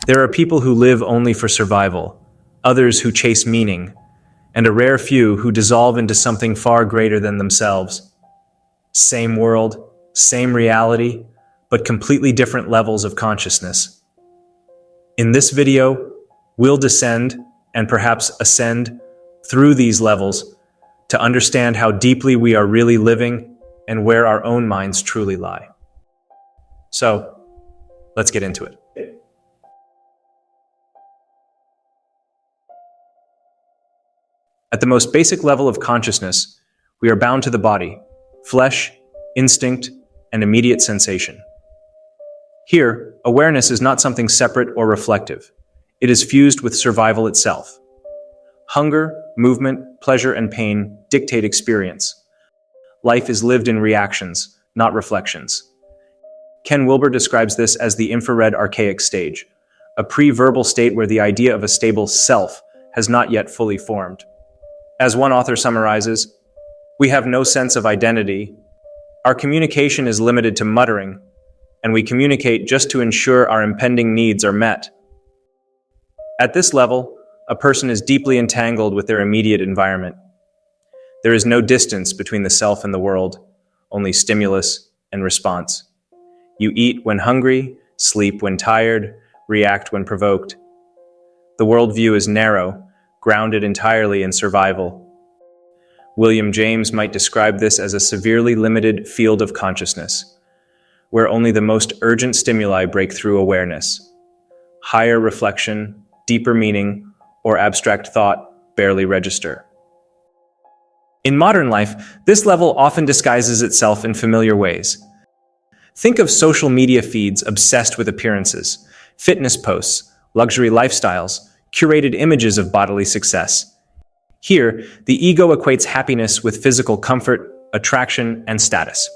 There are people who live only for survival, others who chase meaning, and a rare few who dissolve into something far greater than themselves. Same world, same reality, but completely different levels of consciousness. In this video, we'll descend and perhaps ascend through these levels to understand how deeply we are really living and where our own minds truly lie. So, let's get into it. At the most basic level of consciousness, we are bound to the body, flesh, instinct, and immediate sensation. Here, awareness is not something separate or reflective. It is fused with survival itself. Hunger, movement, pleasure, and pain dictate experience. Life is lived in reactions, not reflections. Ken Wilber describes this as the infrared archaic stage, a pre-verbal state where the idea of a stable self has not yet fully formed. As one author summarizes, we have no sense of identity. Our communication is limited to muttering, and we communicate just to ensure our impending needs are met. At this level, a person is deeply entangled with their immediate environment. There is no distance between the self and the world, only stimulus and response. You eat when hungry, sleep when tired, react when provoked. The worldview is narrow, grounded entirely in survival. William James might describe this as a severely limited field of consciousness, where only the most urgent stimuli break through awareness. Higher reflection, deeper meaning, or abstract thought barely register. In modern life, this level often disguises itself in familiar ways. Think of social media feeds obsessed with appearances, fitness posts, luxury lifestyles, curated images of bodily success. Here, the ego equates happiness with physical comfort, attraction, and status.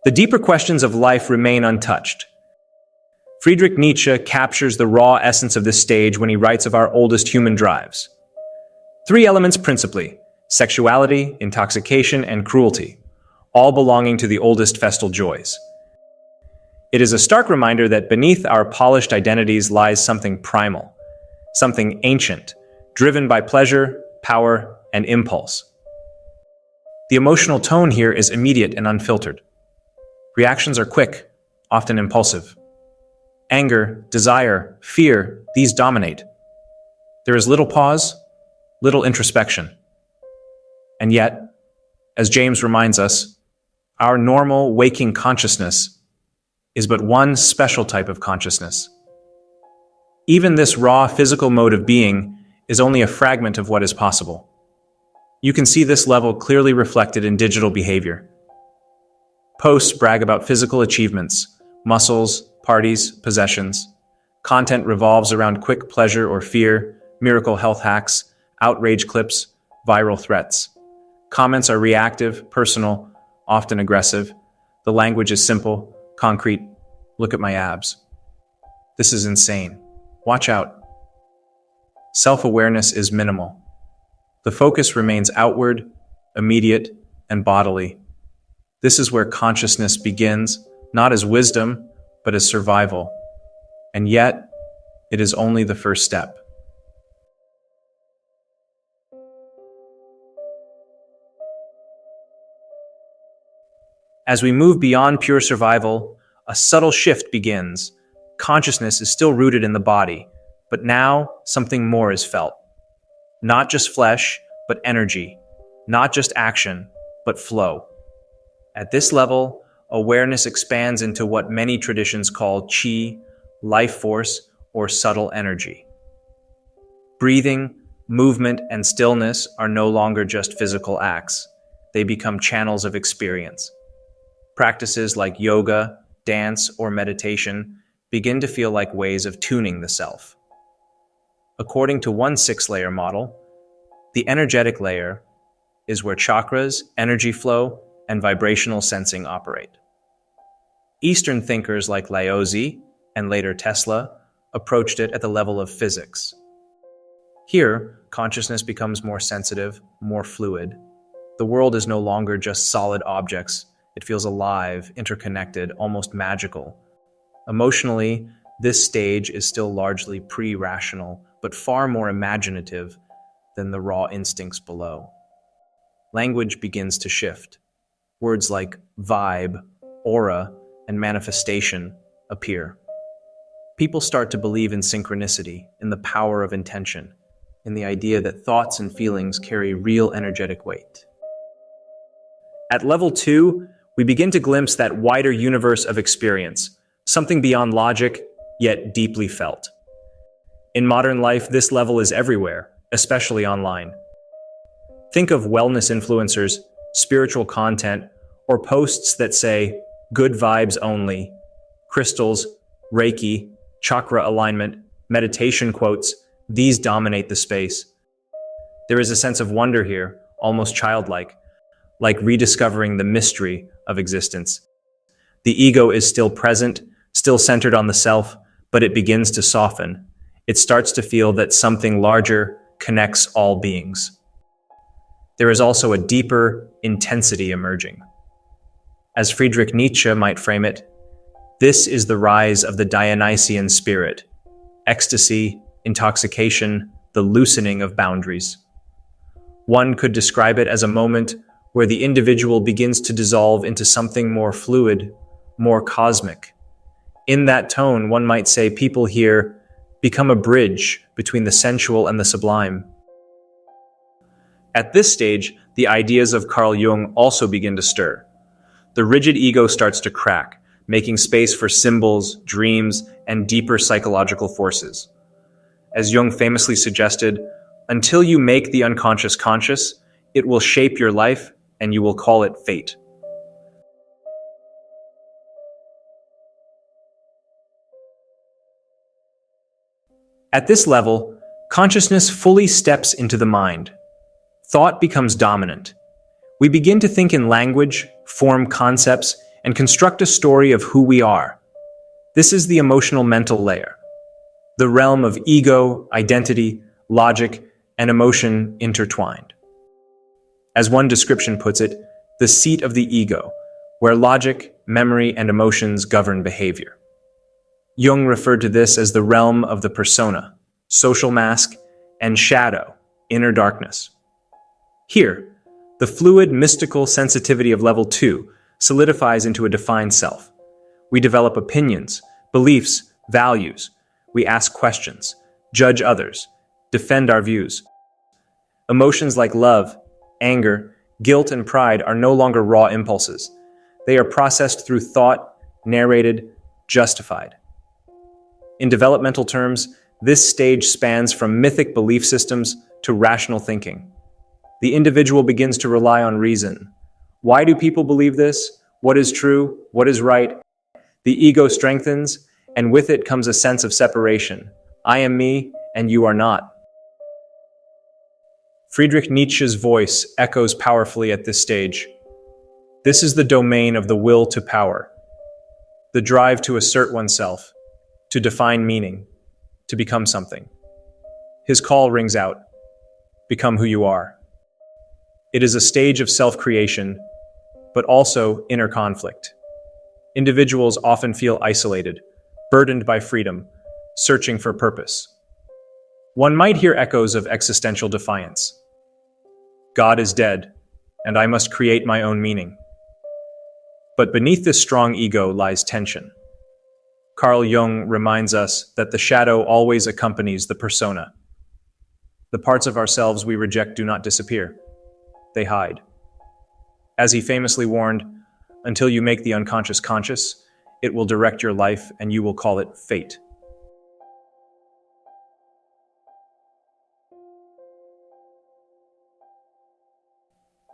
The deeper questions of life remain untouched. Friedrich Nietzsche captures the raw essence of this stage when he writes of our oldest human drives. Three elements principally: sexuality, intoxication, and cruelty, all belonging to the oldest festal joys. It is a stark reminder that beneath our polished identities lies something primal, something ancient, driven by pleasure, power, and impulse. The emotional tone here is immediate and unfiltered. Reactions are quick, often impulsive. Anger, desire, fear, these dominate. There is little pause, little introspection. And yet, as James reminds us, our normal waking consciousness is but one special type of consciousness. Even this raw physical mode of being is only a fragment of what is possible. You can see this level clearly reflected in digital behavior. Posts brag about physical achievements, muscles, parties, possessions. Content revolves around quick pleasure or fear, miracle health hacks, outrage clips, viral threats. Comments are reactive, personal, often aggressive. The language is simple, concrete. Look at my abs. This is insane. Watch out. Self-awareness is minimal. The focus remains outward, immediate, and bodily. This is where consciousness begins, not as wisdom, but as survival. And yet, it is only the first step. As we move beyond pure survival, a subtle shift begins. Consciousness is still rooted in the body, but now something more is felt. Not just flesh, but energy. Not just action, but flow. At this level, awareness expands into what many traditions call qi, life force, or subtle energy. Breathing, movement, and stillness are no longer just physical acts. They become channels of experience. Practices like yoga, dance, or meditation begin to feel like ways of tuning the self. According to one 6-layer model, the energetic layer is where chakras, energy flow, and vibrational sensing operate. Eastern thinkers like Laozi, and later Tesla, approached it at the level of physics. Here, consciousness becomes more sensitive, more fluid. The world is no longer just solid objects. It feels alive, interconnected, almost magical. Emotionally, This stage is still largely pre-rational, but far more imaginative than the raw instincts below. Language begins to shift. Words like vibe, aura, and manifestation appear. People start to believe in synchronicity, in the power of intention, in the idea that thoughts and feelings carry real energetic weight. At level 2, we begin to glimpse that wider universe of experience, something beyond logic, yet deeply felt. In modern life, this level is everywhere, especially online. Think of wellness influencers, spiritual content, or posts that say, good vibes only, crystals, Reiki, chakra alignment, meditation quotes. These dominate the space. There is a sense of wonder here, almost childlike, like rediscovering the mystery of existence. The ego is still present, still centered on the self, but it begins to soften. It starts to feel that something larger connects all beings. There is also a deeper intensity emerging. As Friedrich Nietzsche might frame it, this is the rise of the Dionysian spirit, ecstasy, intoxication, the loosening of boundaries. One could describe it as a moment where the individual begins to dissolve into something more fluid, more cosmic. In that tone, one might say people here become a bridge between the sensual and the sublime. At this stage, the ideas of Carl Jung also begin to stir. The rigid ego starts to crack, making space for symbols, dreams, and deeper psychological forces. As Jung famously suggested, until you make the unconscious conscious, it will shape your life and you will call it fate. At this level, consciousness fully steps into the mind. Thought becomes dominant. We begin to think in language, form concepts, and construct a story of who we are. This is the emotional mental layer, the realm of ego, identity, logic, and emotion intertwined. As one description puts it, the seat of the ego, where logic, memory, and emotions govern behavior. Jung referred to this as the realm of the persona, social mask, and shadow, inner darkness. Here, the fluid, mystical sensitivity of level 2 solidifies into a defined self. We develop opinions, beliefs, values. We ask questions, judge others, defend our views. Emotions like love, anger, guilt, and pride are no longer raw impulses. They are processed through thought, narrated, justified. In developmental terms, this stage spans from mythic belief systems to rational thinking. The individual begins to rely on reason. Why do people believe this? What is true? What is right? The ego strengthens, and with it comes a sense of separation. I am me, and you are not. Friedrich Nietzsche's voice echoes powerfully at this stage. This is the domain of the will to power, the drive to assert oneself, to define meaning, to become something. His call rings out, become who you are. It is a stage of self-creation, but also inner conflict. Individuals often feel isolated, burdened by freedom, searching for purpose. One might hear echoes of existential defiance. God is dead, and I must create my own meaning. But beneath this strong ego lies tension. Carl Jung reminds us that the shadow always accompanies the persona. The parts of ourselves we reject do not disappear. They hide. As he famously warned, until you make the unconscious conscious, it will direct your life and you will call it fate.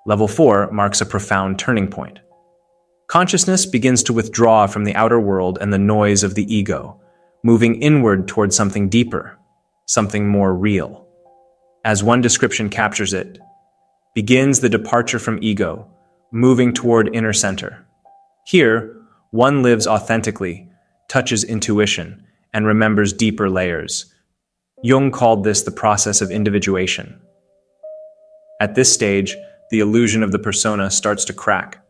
Level 4 marks a profound turning point. Consciousness begins to withdraw from the outer world and the noise of the ego, moving inward toward something deeper, something more real. As one description captures it, begins the departure from ego, moving toward inner center. Here, one lives authentically, touches intuition, and remembers deeper layers. Jung called this the process of individuation. At this stage, the illusion of the persona starts to crack.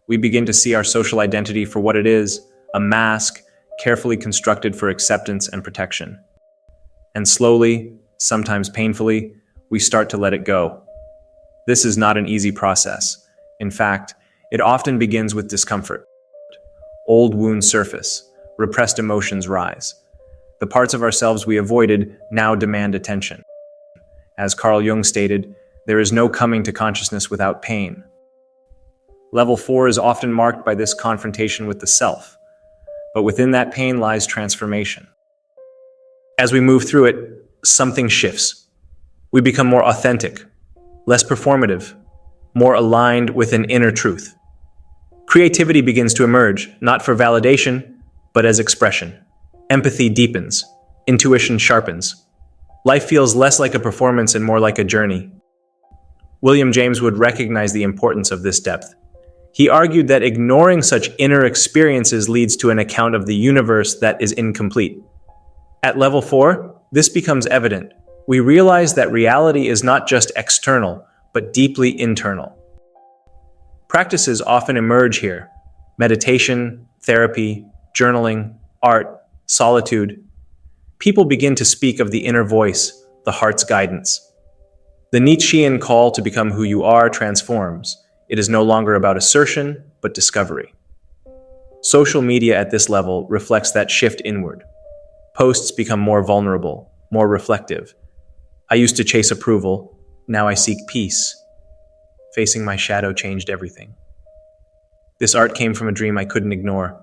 We begin to see our social identity for what it is, a mask carefully constructed for acceptance and protection. And slowly, sometimes painfully, we start to let it go. This is not an easy process. In fact, it often begins with discomfort. Old wounds surface, repressed emotions rise. The parts of ourselves we avoided now demand attention. As Carl Jung stated, there is no coming to consciousness without pain. Level 4 is often marked by this confrontation with the self, but within that pain lies transformation. As we move through it, something shifts. We become more authentic, less performative, more aligned with an inner truth. Creativity begins to emerge, not for validation, but as expression. Empathy deepens, intuition sharpens. Life feels less like a performance and more like a journey. William James would recognize the importance of this depth. He argued that ignoring such inner experiences leads to an account of the universe that is incomplete. At level 4, this becomes evident. We realize that reality is not just external, but deeply internal. Practices often emerge here: meditation, therapy, journaling, art, solitude. People begin to speak of the inner voice, the heart's guidance. The Nietzschean call to become who you are transforms. It is no longer about assertion, but discovery. Social media at this level reflects that shift inward. Posts become more vulnerable, more reflective. I used to chase approval, now I seek peace. Facing my shadow changed everything. This art came from a dream I couldn't ignore.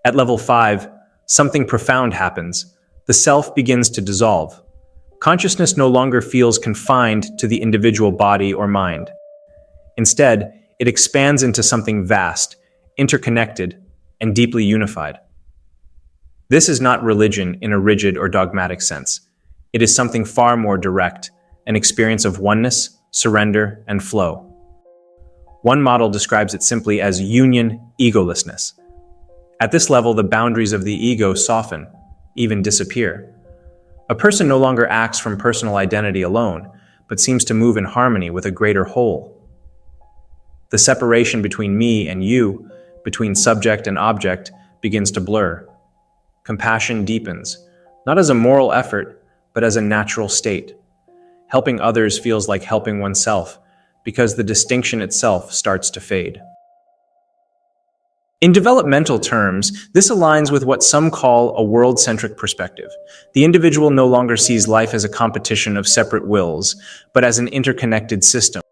At level 5, something profound happens. The self begins to dissolve. Consciousness no longer feels confined to the individual body or mind. Instead, it expands into something vast, interconnected, and deeply unified. This is not religion in a rigid or dogmatic sense. It is something far more direct, an experience of oneness, surrender, and flow. One model describes it simply as union egolessness. At this level, the boundaries of the ego soften, even disappear. A person no longer acts from personal identity alone, but seems to move in harmony with a greater whole. The separation between me and you, between subject and object, begins to blur. Compassion deepens, not as a moral effort, but as a natural state. Helping others feels like helping oneself, because the distinction itself starts to fade. In developmental terms, this aligns with what some call a world-centric perspective. The individual no longer sees life as a competition of separate wills, but as an interconnected system.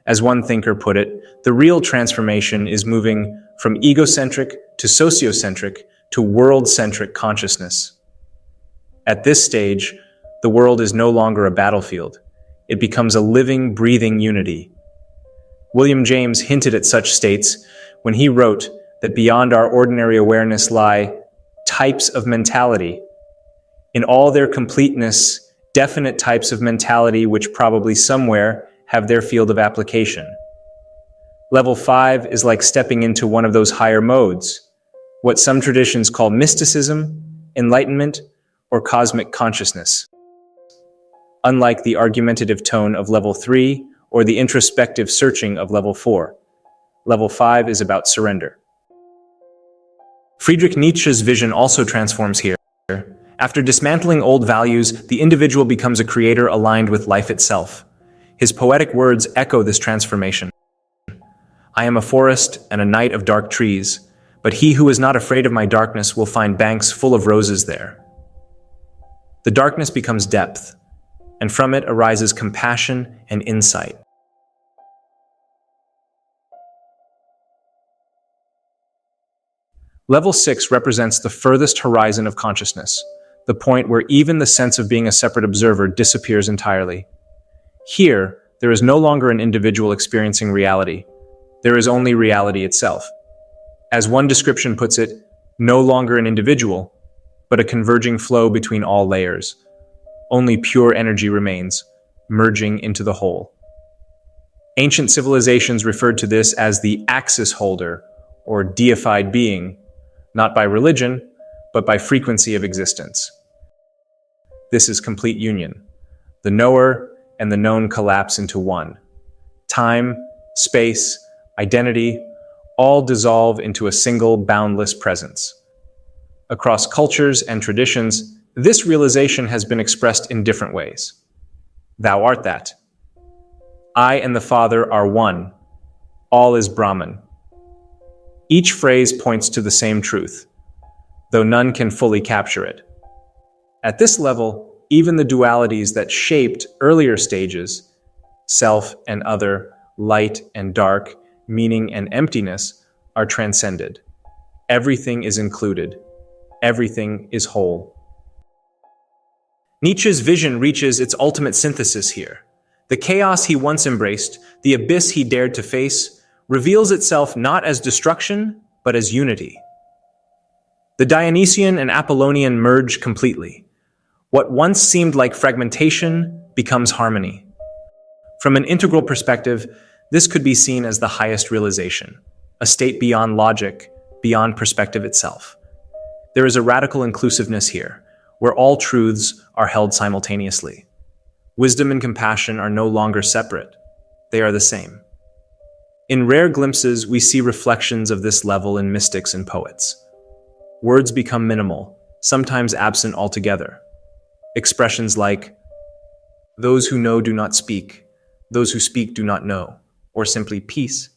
As one thinker put it, the real transformation is moving from egocentric to sociocentric to world-centric consciousness. At this stage, the world is no longer a battlefield. It becomes a living, breathing unity. William James hinted at such states when he wrote that beyond our ordinary awareness lie types of mentality. In all their completeness, definite types of mentality which probably somewhere have their field of application. Level 5 is like stepping into one of those higher modes, what some traditions call mysticism, enlightenment, or cosmic consciousness. Unlike the argumentative tone of level 3 or the introspective searching of level 4, level 5 is about surrender. Friedrich Nietzsche's vision also transforms here. After dismantling old values, the individual becomes a creator aligned with life itself. His poetic words echo this transformation. I am a forest and a night of dark trees, but he who is not afraid of my darkness will find banks full of roses there. The darkness becomes depth, and from it arises compassion and insight. Level 6 represents the furthest horizon of consciousness, the point where even the sense of being a separate observer disappears entirely. Here, there is no longer an individual experiencing reality. There is only reality itself. As one description puts it, no longer an individual, but a converging flow between all layers. Only pure energy remains, merging into the whole. Ancient civilizations referred to this as the axis holder, or deified being, not by religion, but by frequency of existence. This is complete union. The knower and the known collapse into one. Time, space, identity, all dissolve into a single boundless presence. Across cultures and traditions, this realization has been expressed in different ways. Thou art that. I and the Father are one. All is Brahman. Each phrase points to the same truth, though none can fully capture it. At this level, even the dualities that shaped earlier stages, self and other, light and dark, meaning and emptiness, are transcended. Everything is included. Everything is whole. Nietzsche's vision reaches its ultimate synthesis here. The chaos he once embraced, the abyss he dared to face, reveals itself not as destruction, but as unity. The Dionysian and Apollonian merge completely. What once seemed like fragmentation becomes harmony. From an integral perspective, this could be seen as the highest realization, a state beyond logic, beyond perspective itself. There is a radical inclusiveness here, where all truths are held simultaneously. Wisdom and compassion are no longer separate. They are the same. In rare glimpses, we see reflections of this level in mystics and poets. Words become minimal, sometimes absent altogether. Expressions like, "Those who know do not speak, those who speak do not know," or simply peace,